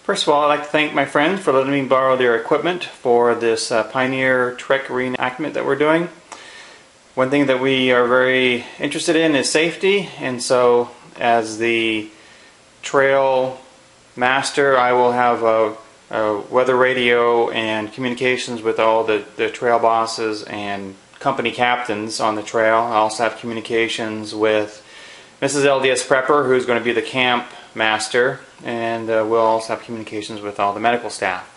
First of all, I'd like to thank my friends for letting me borrow their equipment for this Pioneer Trek reenactment that we're doing. One thing that we are very interested in is safety, and so as the trail master, I will have a weather radio and communications with all the trail bosses and company captains on the trail. I also have communications with Mrs. LDS Prepper, who's going to be the camp master, and we'll also have communications with all the medical staff.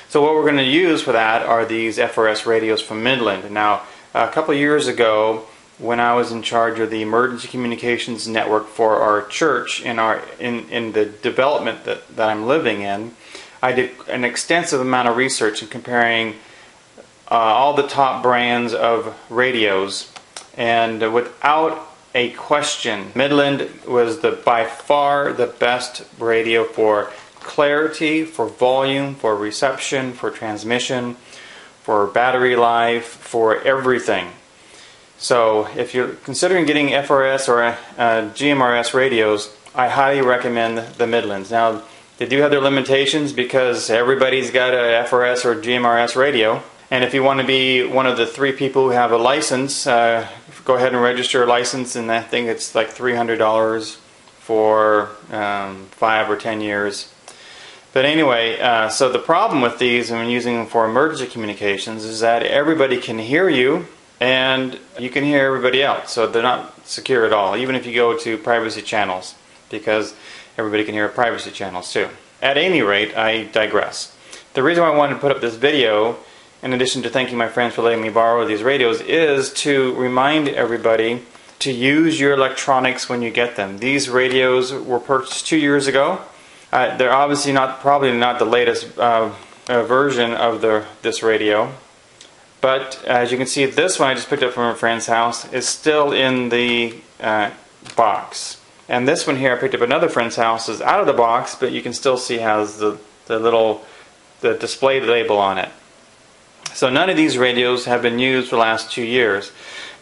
So what we're going to use for that are these FRS radios from Midland. Now, a couple of years ago, when I was in charge of the emergency communications network for our church in the development that I'm living in, I did an extensive amount of research in comparing all the top brands of radios, and without a question, Midland was by far the best radio for clarity, for volume, for reception, for transmission, for battery life, for everything. So if you're considering getting FRS or GMRS radios, I highly recommend the Midlands. Now, they do have their limitations because everybody's got a FRS or GMRS radio. And if you want to be one of the 3 people who have a license, go ahead and register a license, and I think it's like $300 for 5 or 10 years. But anyway, so the problem with these when using them for emergency communications is that everybody can hear you and you can hear everybody else. So they're not secure at all, even if you go to privacy channels, because everybody can hear privacy channels too. At any rate, I digress. The reason why I wanted to put up this video, in addition to thanking my friends for letting me borrow these radios, is to remind everybody to use your electronics when you get them. These radios were purchased 2 years ago. They're obviously probably not the latest version of this radio, but as you can see, this one I just picked up from a friend's house is still in the box. And this one here I picked up at another friend's house is out of the box, but you can still see has the display label on it. So none of these radios have been used for the last 2 years.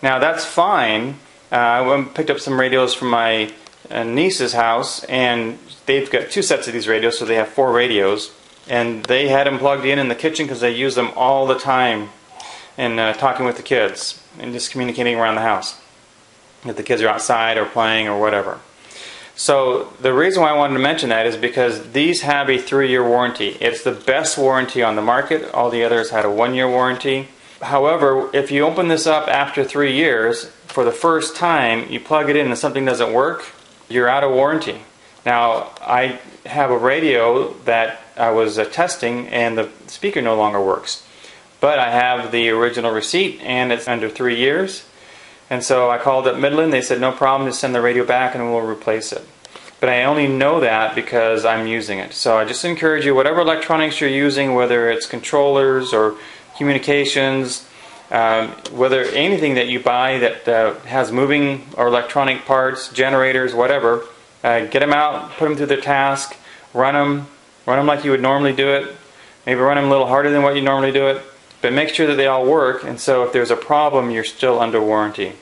Now that's fine. I picked up some radios from my niece's house, and they've got 2 sets of these radios, so they have 4 radios. And they had them plugged in the kitchen because they use them all the time in talking with the kids and just communicating around the house if the kids are outside or playing or whatever. So the reason why I wanted to mention that is because these have a 3-year warranty. It's the best warranty on the market. All the others had a 1-year warranty. However, if you open this up after 3 years, for the first time you plug it in and something doesn't work, you're out of warranty. Now, I have a radio that I was testing and the speaker no longer works. But I have the original receipt and it's under 3 years. And so I called up Midland. They said no problem, just send the radio back and we'll replace it. But I only know that because I'm using it. So I just encourage you, whatever electronics you're using, whether it's controllers or communications, whether anything that you buy that has moving or electronic parts, generators, whatever, get them out, put them through their task, run them like you would normally do it, maybe run them a little harder than what you normally do it, but make sure that they all work, and so if there's a problem, you're still under warranty.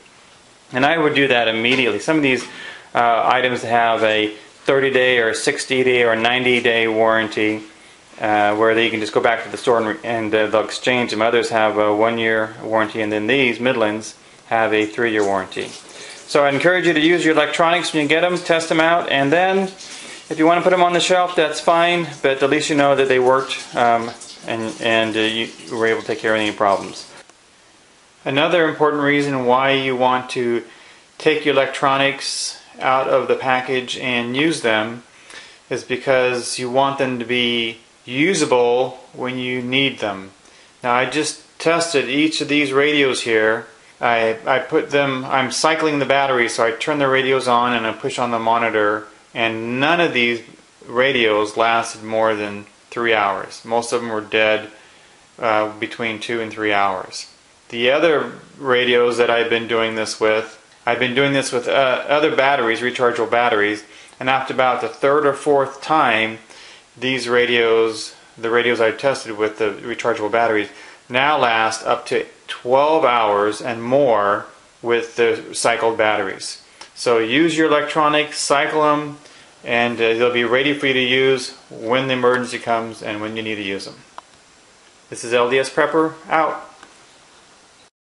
And I would do that immediately. Some of these items have a 30-day or a 60-day or a 90-day warranty, where you can just go back to the store and they'll exchange them. Others have a 1-year warranty, and then these Midlands have a 3-year warranty. So I encourage you to use your electronics when you get them, test them out, and then if you want to put them on the shelf, that's fine, but at least you know that they worked and you were able to take care of any problems. Another important reason why you want to take your electronics out of the package and use them is because you want them to be usable when you need them. Now, I just tested each of these radios here. I'm cycling the batteries, so I turn the radios on and I push on the monitor, and none of these radios lasted more than 3 hours. Most of them were dead between 2 and 3 hours. The other radios that I've been doing this with, other batteries, rechargeable batteries, and after about the 3rd or 4th time, these radios, the radios I tested with the rechargeable batteries, now last up to 12 hours and more with the cycled batteries. So use your electronics, cycle them, and they'll be ready for you to use when the emergency comes and when you need to use them. This is LDS Prepper out.